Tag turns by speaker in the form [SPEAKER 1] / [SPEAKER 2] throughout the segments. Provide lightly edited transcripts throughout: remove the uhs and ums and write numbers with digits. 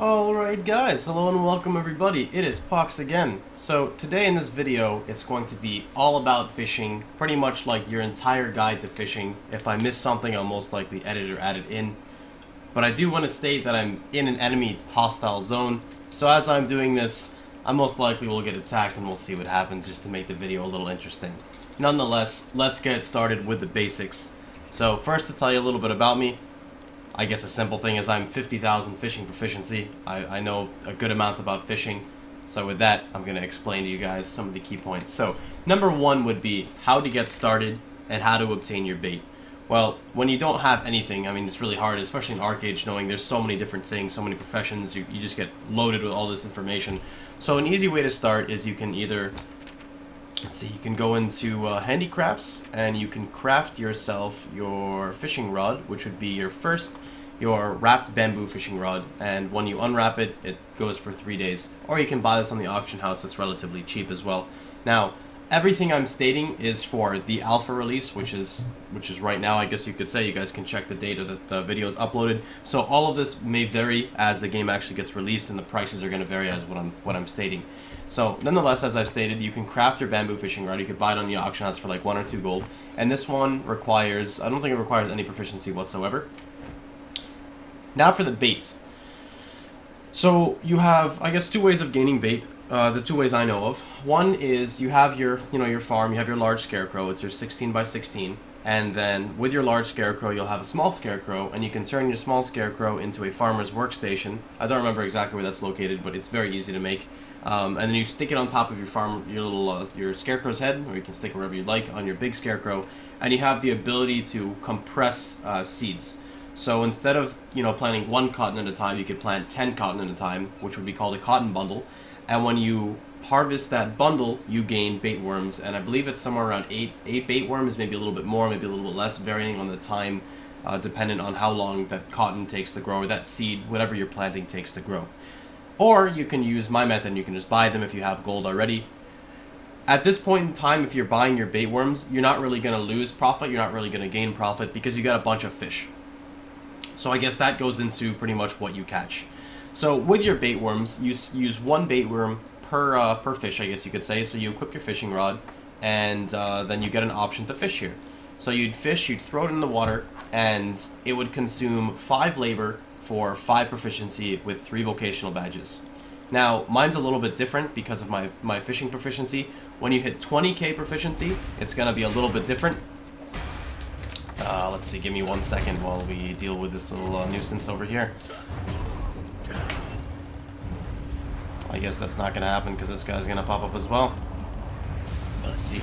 [SPEAKER 1] Alright guys, hello and welcome everybody, it is Pohx again. So today in this video, it's going to be all about fishing, pretty much like your entire guide to fishing. If I miss something, I'll most likely edit or add it in. But I do want to state that I'm in an enemy hostile zone, so as I'm doing this, I most likely will get attacked and we'll see what happens just to make the video a little interesting. Nonetheless, let's get started with the basics. So first to tell you a little bit about me, I guess a simple thing is I'm 50,000 fishing proficiency. I know a good amount about fishing. So with that, I'm going to explain to you guys some of the key points. So number one would be how to get started and how to obtain your bait. Well, when you don't have anything, I mean, it's really hard, especially in Archeage, knowing there's so many different things, so many professions, you just get loaded with all this information. So an easy way to start is you can either, let's see, you can go into handicrafts and you can craft yourself your fishing rod, which would be your wrapped bamboo fishing rod, and when you unwrap it, it goes for 3 days. Or you can buy this on the auction house, it's relatively cheap as well. Now, everything I'm stating is for the alpha release, which is right now, I guess you could say. You guys can check the data that the video is uploaded. So all of this may vary as the game actually gets released, and the prices are going to vary as what I'm stating. So nonetheless, as I've stated, you can craft your bamboo fishing rod. You could buy it on the auction house for like 1 or 2 gold. And this one requires, I don't think it requires any proficiency whatsoever. Now for the bait. So you have, I guess, 2 ways of gaining bait. The 2 ways I know of. One is you have your farm, you have your large scarecrow, it's your 16 by 16, and then with your large scarecrow you'll have a small scarecrow, and you can turn your small scarecrow into a farmer's workstation. I don't remember exactly where that's located, but it's very easy to make. And then you stick it on top of your scarecrow's head, or you can stick it wherever you like on your big scarecrow, and you have the ability to compress seeds. So instead of planting 1 cotton at a time, you could plant 10 cotton at a time, which would be called a cotton bundle. And when you harvest that bundle, you gain bait worms, and I believe it's somewhere around 8 bait worms, maybe a little bit more, maybe a little bit less, varying on the time, dependent on how long that cotton takes to grow, or that seed, whatever you're planting, takes to grow. Or you can use my method, and you can just buy them if you have gold already. At this point in time, if you're buying your bait worms, you're not really going to lose profit, you're not really going to gain profit, because you got a bunch of fish. So I guess that goes into pretty much what you catch. So with your bait worms, you use 1 bait worm per fish, I guess you could say. So you equip your fishing rod, and then you get an option to fish here. So you'd fish, you'd throw it in the water, and it would consume 5 labor for 5 proficiency with 3 vocational badges. Now, mine's a little bit different because of my fishing proficiency. When you hit 20k proficiency, it's going to be a little bit different. Let's see, give me 1 second while we deal with this little nuisance over here. I guess that's not going to happen because this guy's going to pop up as well. Let's see.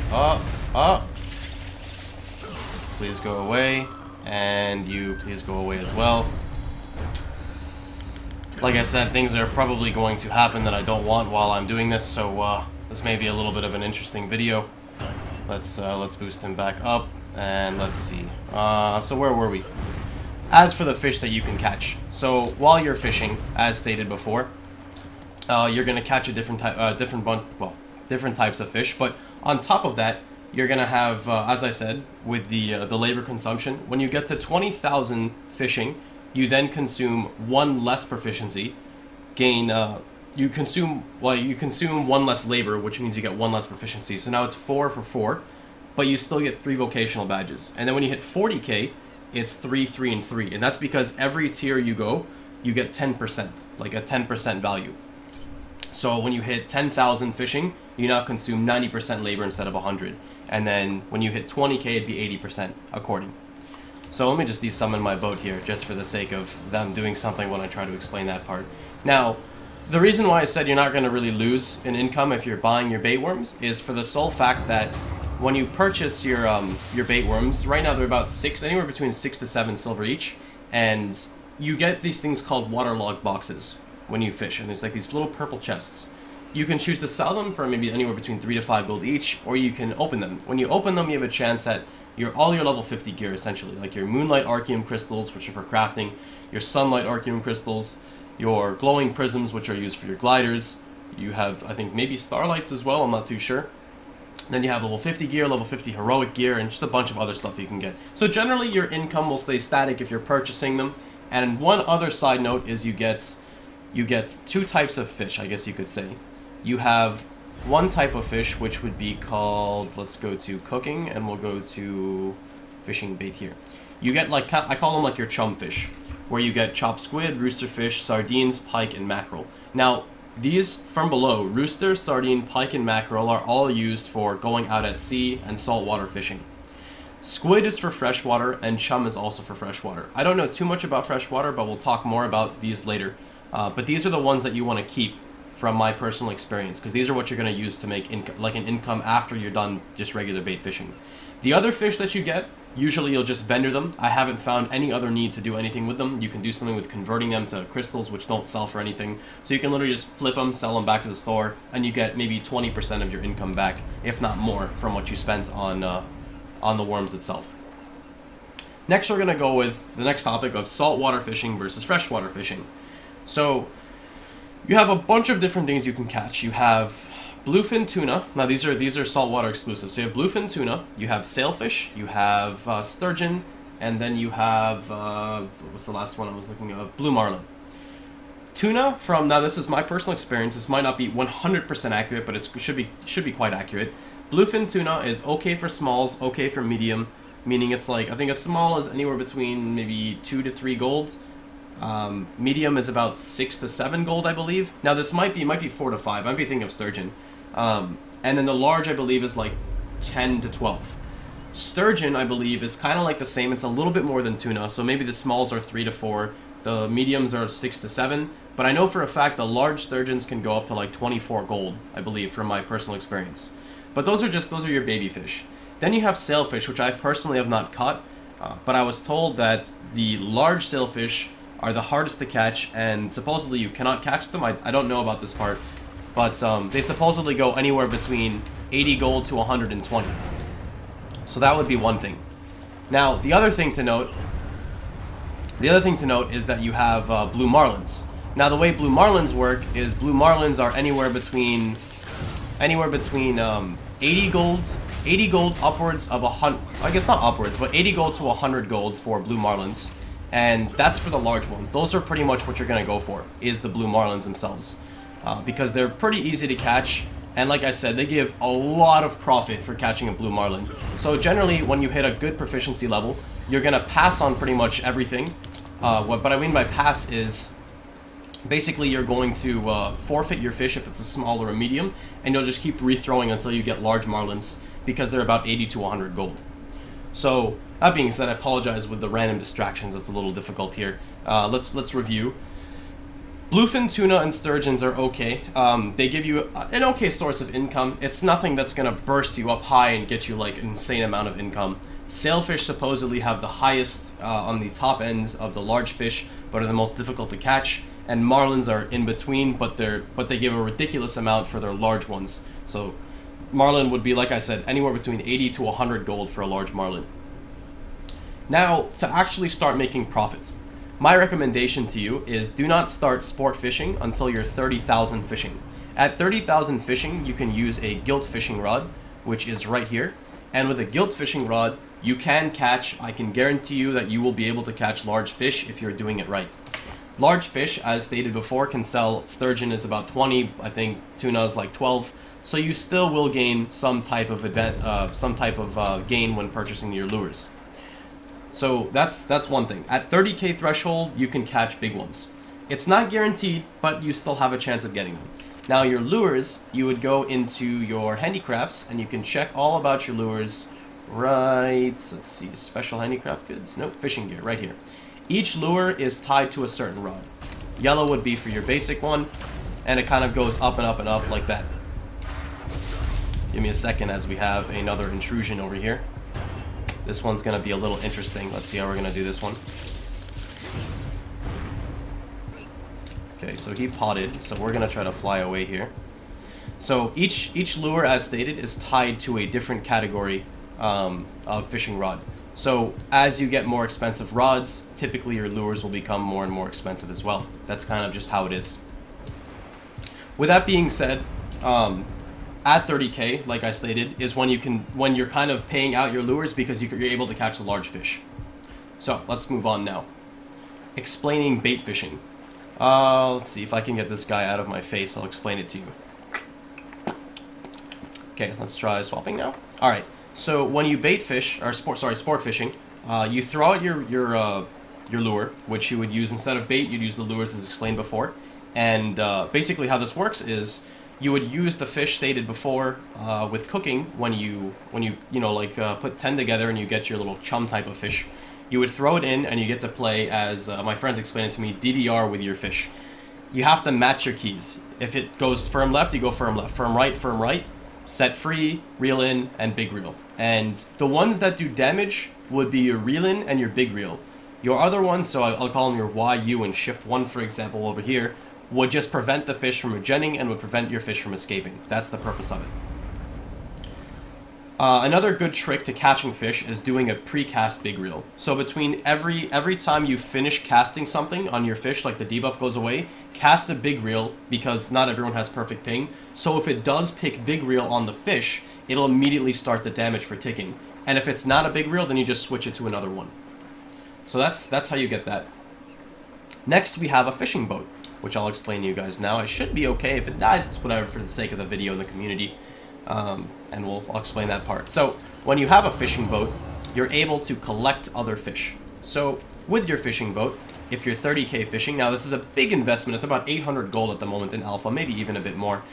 [SPEAKER 1] Please go away. And you, please go away as well. Like I said, things are probably going to happen that I don't want while I'm doing this, so this may be a little bit of an interesting video. Let's boost him back up, and let's see. So where were we? As for the fish that you can catch, so while you're fishing, as stated before, you're gonna catch a different types of fish. But on top of that, you're gonna have, as I said, with the labor consumption. When you get to 20,000 fishing, you then consume 1 less proficiency, you consume 1 less labor, which means you get 1 less proficiency. So now it's 4 for 4, but you still get 3 vocational badges. And then when you hit 40k, it's 3, 3, and 3, and that's because every tier you go, you get 10%, like a 10% value. So when you hit 10,000 fishing, you now consume 90% labor instead of 100. And then when you hit 20k, it'd be 80% according. So let me just desummon my boat here, just for the sake of them doing something when I try to explain that part. Now, the reason why I said you're not going to really lose in income if you're buying your bait worms is for the sole fact that when you purchase your bait worms, right now they're about anywhere between 6 to 7 silver each, and you get these things called waterlogged boxes when you fish, and there's like these little purple chests. You can choose to sell them for maybe anywhere between 3 to 5 gold each, or you can open them. When you open them, you have a chance at all your level 50 gear, essentially, like your moonlight archeum crystals, which are for crafting, your sunlight archeum crystals, your glowing prisms, which are used for your gliders. You have, I think, maybe starlights as well, I'm not too sure. Then you have level 50 gear, level 50 heroic gear, and just a bunch of other stuff you can get. So generally your income will stay static if you're purchasing them. And one other side note is you get you get two types of fish, I guess you could say. You have one type of fish, which would be called, let's go to cooking, and we'll go to fishing bait here. You get, like, I call them like your chum fish, where you get chopped squid, rooster fish, sardines, pike, and mackerel. Now, these from below, rooster, sardine, pike, and mackerel are all used for going out at sea and saltwater fishing. Squid is for freshwater, and chum is also for freshwater. I don't know too much about freshwater, but we'll talk more about these later. But these are the ones that you want to keep from my personal experience, because these are what you're going to use to make an income after you're done just regular bait fishing. The other fish that you get, usually you'll just vendor them. I haven't found any other need to do anything with them. You can do something with converting them to crystals, which don't sell for anything. So you can literally just flip them, sell them back to the store, and you get maybe 20% of your income back, if not more, from what you spent on the worms itself. Next, we're going to go with the next topic of saltwater fishing versus freshwater fishing. So you have a bunch of different things you can catch. You have bluefin tuna. Now these are saltwater exclusive. So you have bluefin tuna, you have sailfish, you have sturgeon, and then you have what's the last one I was looking at? Blue marlin. Tuna from, now this is my personal experience. This might not be 100% accurate, but it should be quite accurate. Bluefin tuna is okay for smalls, okay for medium, meaning it's like, I think a small is anywhere between maybe 2 to 3 gold. Medium is about 6 to 7 gold, I believe. Now this might be 4 to 5. I might be thinking of sturgeon. And then the large, I believe, is like 10 to 12. Sturgeon, I believe, is kind of like the same. It's a little bit more than tuna, so maybe the smalls are 3 to 4. The mediums are 6 to 7. But I know for a fact the large sturgeons can go up to like 24 gold, I believe, from my personal experience. But those are your baby fish. Then you have sailfish, which I personally have not caught. But I was told that the large sailfish are the hardest to catch, and supposedly you cannot catch them. I don't know about this part, but they supposedly go anywhere between 80 gold to 120. So that would be one thing. Now, the other thing to note is that you have blue marlins. Now, the way blue marlins work is blue marlins are anywhere between 80 gold upwards of 100. I guess not upwards, but 80 gold to 100 gold for blue marlins. And that's for the large ones. Those are pretty much what you're going to go for, is the blue marlins themselves. Because they're pretty easy to catch, and like I said, they give a lot of profit for catching a blue marlin. So generally, when you hit a good proficiency level, you're going to pass on pretty much everything. What I mean by pass is, basically you're going to forfeit your fish if it's a small or a medium, and you'll just keep rethrowing until you get large marlins, because they're about 80 to 100 gold. So, that being said, I apologize with the random distractions. It's a little difficult here. Let's review. Bluefin tuna and sturgeons are okay. They give you an okay source of income. It's nothing that's going to burst you up high and get you like an insane amount of income. Sailfish supposedly have the highest on the top end of the large fish, but are the most difficult to catch. And marlins are in between, but they give a ridiculous amount for their large ones. So marlin would be, like I said, anywhere between 80 to 100 gold for a large marlin. Now, to actually start making profits, my recommendation to you is do not start sport fishing until you're 30,000 fishing. At 30,000 fishing, you can use a gilt fishing rod, which is right here. And with a gilt fishing rod, you can catch, I can guarantee you that you will be able to catch large fish if you're doing it right. Large fish, as stated before, can sell. Sturgeon is about 20, I think tuna is like 12. So you still will gain some type of gain when purchasing your lures. So that's one thing. At 30k threshold, you can catch big ones. It's not guaranteed, but you still have a chance of getting them. Now your lures, you would go into your handicrafts and you can check all about your lures right, let's see, special handicraft goods, nope, fishing gear, right here. Each lure is tied to a certain rod. Yellow would be for your basic one, and it kind of goes up and up and up like that. Give me a second as we have another intrusion over here. This one's going to be a little interesting. Let's see how we're going to do this one. Okay, so he potted, so we're going to try to fly away here. So each lure, as stated, is tied to a different category of fishing rod. So as you get more expensive rods, typically your lures will become more and more expensive as well. That's kind of just how it is. With that being said, at 30k, like I stated, is when you're kind of paying out your lures because you're able to catch the large fish. So let's move on now. Explaining bait fishing. Let's see if I can get this guy out of my face. I'll explain it to you. Okay, let's try swapping now. All right. So when you bait fish, or sport fishing, you throw out your lure, which you would use instead of bait. You'd use the lures as explained before. And basically, how this works is you would use the fish stated before with cooking when you put 10 together and you get your little chum type of fish. You would throw it in and you get to play, as my friends explained it to me, DDR with your fish. You have to match your keys. If it goes firm left, you go firm left. Firm right, set free, reel in, and big reel. And the ones that do damage would be your reel in and your big reel. Your other ones, so I'll call them your YU and shift 1, for example, over here, would just prevent the fish from regenning and would prevent your fish from escaping. That's the purpose of it. Another good trick to catching fish is doing a pre-cast big reel. So between every time you finish casting something on your fish, like the debuff goes away, cast a big reel, because not everyone has perfect ping. So if it does pick big reel on the fish, it'll immediately start the damage for ticking. And if it's not a big reel, then you just switch it to another one. So that's how you get that. Next, we have a fishing boat, which I'll explain to you guys now. It should be okay. If it dies, it's whatever for the sake of the video and the community. And I'll explain that part. So when you have a fishing boat, you're able to collect other fish. So with your fishing boat, if you're 30k fishing, now this is a big investment. It's about 800 gold at the moment in alpha, maybe even a bit more.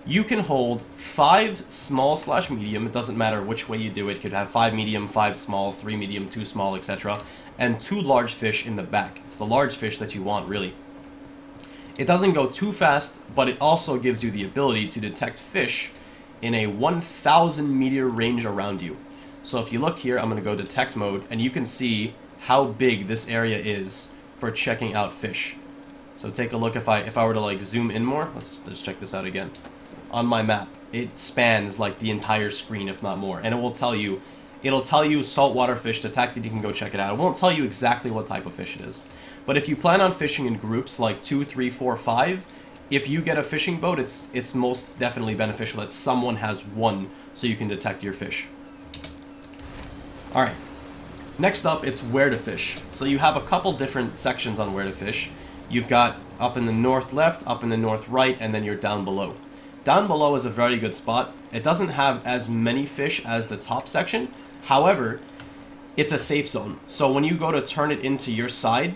[SPEAKER 1] You can hold 5 small/medium, it doesn't matter which way you do it. You could have 5 medium, 5 small, 3 medium, 2 small, etc. And 2 large fish in the back. It's the large fish that you want, really. It doesn't go too fast, but it also gives you the ability to detect fish in a 1,000 meter range around you. So if you look here, I'm going to go detect mode, and you can see how big this area is for checking out fish. So take a look. If I were to like zoom in more, let's check this out again. On my map, it spans like the entire screen, if not more, and it will tell you. It'll tell you saltwater fish detected. You can go check it out. It won't tell you exactly what type of fish it is. But if you plan on fishing in groups like 2, 3, 4, 5, if you get a fishing boat, it's most definitely beneficial that someone has one so you can detect your fish. Alright, next up, it's where to fish. So you have a couple different sections on where to fish. You've got up in the north left, up in the north right, and then you're down below. Down below is a very good spot. It doesn't have as many fish as the top section. However, it's a safe zone. So when you go to turn it into your side,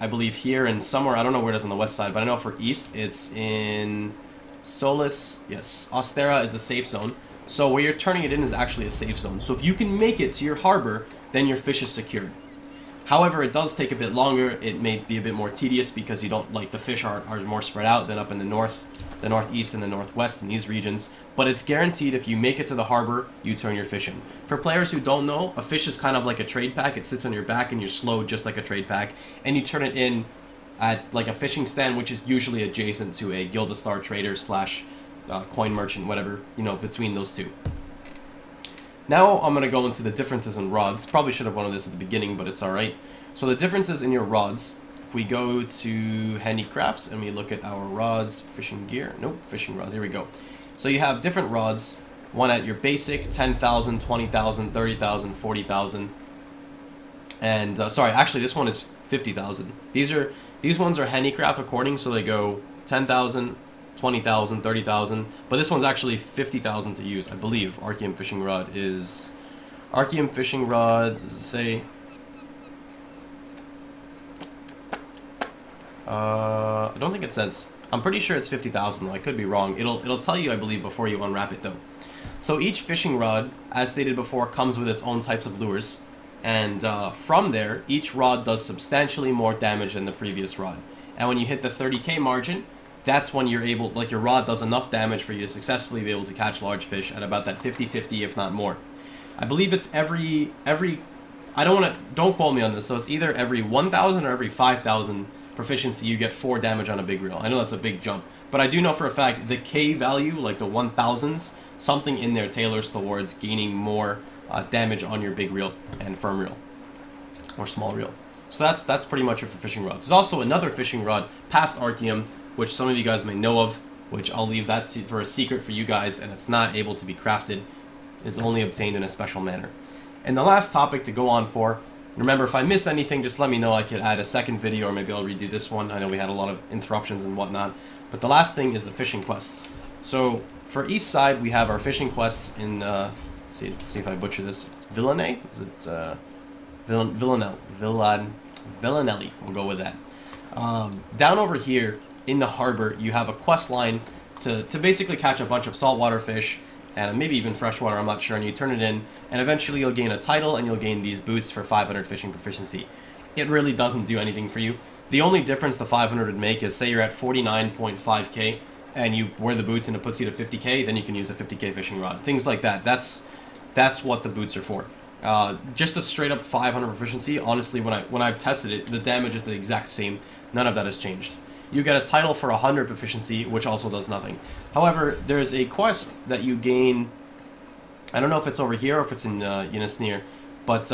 [SPEAKER 1] I believe here and somewhere, I don't know where it is on the west side, but I know for east, it's in Solus. Yes, Austera is the safe zone. So where you're turning it in is actually a safe zone. So if you can make it to your harbor, then your fish is secured. However, it does take a bit longer. It may be a bit more tedious because you don't, like, the fish are more spread out than up in the north, the northeast, and the northwest in these regions. But it's guaranteed if you make it to the harbor, you turn your fish in. For players who don't know, a fish is kind of like a trade pack. It sits on your back and you're slowed just like a trade pack. And you turn it in at like a fishing stand, which is usually adjacent to a Guild-A-Star trader / coin merchant, whatever, you know, between those two. Now I'm going to go into the differences in rods. Probably should have wanted this at the beginning, but it's alright. So the differences in your rods, if we go to handicrafts and we look at our rods, fishing gear, nope, fishing rods, here we go. So you have different rods, one at your basic, 10,000, 20,000, 30,000, 40,000. And, sorry, actually this one is 50,000. These ones are handicraft according, so they go 10,000, 20,000, 30,000, but this one's actually 50,000 to use, I believe. Archeage fishing rod is... Archeage fishing rod, does it say? I don't think it says. I'm pretty sure it's 50,000 though, I could be wrong. It'll tell you, I believe, before you unwrap it though. So each fishing rod, as stated before, comes with its own types of lures. And from there, each rod does substantially more damage than the previous rod. And when you hit the 30k margin, that's when you're able, like your rod does enough damage for you to successfully be able to catch large fish at about that 50-50, if not more. I believe it's every, don't quote me on this, so it's either every 1,000 or every 5,000 proficiency you get 4 damage on a big reel. I know that's a big jump, but I do know for a fact the K value, like the 1,000s, something in there tailors towards gaining more damage on your big reel and firm reel, or small reel. So that's pretty much it for fishing rods. There's also another fishing rod past Archeage, which some of you guys may know of, which I'll leave that for a secret for you guys, and it's not able to be crafted. It's only obtained in a special manner. And the last topic to go on for Remember, if I missed anything, just let me know. I could add a second video, or maybe I'll redo this one. I know we had a lot of interruptions and whatnot. But the last thing is the fishing quests. So for east side, we have our fishing quests in, see if I butcher this, Villanay? Is it, Villanelli? We'll go with that. Down over here in the harbor, you have a quest line to basically catch a bunch of saltwater fish, and maybe even freshwater, I'm not sure, and you turn it in, and eventually you'll gain a title, and you'll gain these boots for 500 fishing proficiency. It really doesn't do anything for you. The only difference the 500 would make is, say you're at 49.5k, and you wear the boots and it puts you to 50k, then you can use a 50k fishing rod. Things like that. That's what the boots are for. Just a straight up 500 proficiency, honestly, when I've tested it, the damage is the exact same. None of that has changed. You get a title for 100 proficiency, which also does nothing. However, there's a quest that you gain. I don't know if it's over here or if it's in Yenisneer, but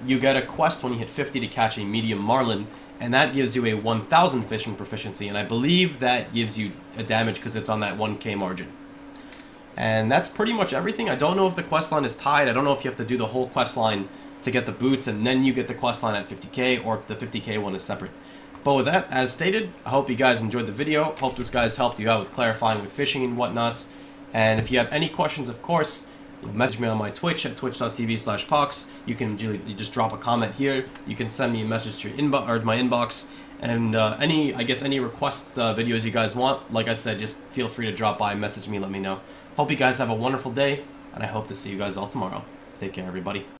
[SPEAKER 1] you get a quest when you hit 50 to catch a medium marlin, and that gives you a 1,000 fishing proficiency, and I believe that gives you a damage because it's on that 1k margin. And that's pretty much everything. I don't know if the quest line is tied. I don't know if you have to do the whole quest line to get the boots, and then you get the quest line at 50k, or if the 50k one is separate. But with that, as stated, I hope you guys enjoyed the video. Hope this guys helped you out with clarifying with fishing and whatnot. And if you have any questions, of course, message me on my Twitch at twitch.tv/Pohx. You can just drop a comment here. You can send me a message to your inbox or my inbox. And any request videos you guys want, like I said, just feel free to drop by, message me, let me know. Hope you guys have a wonderful day, and I hope to see you guys all tomorrow. Take care, everybody.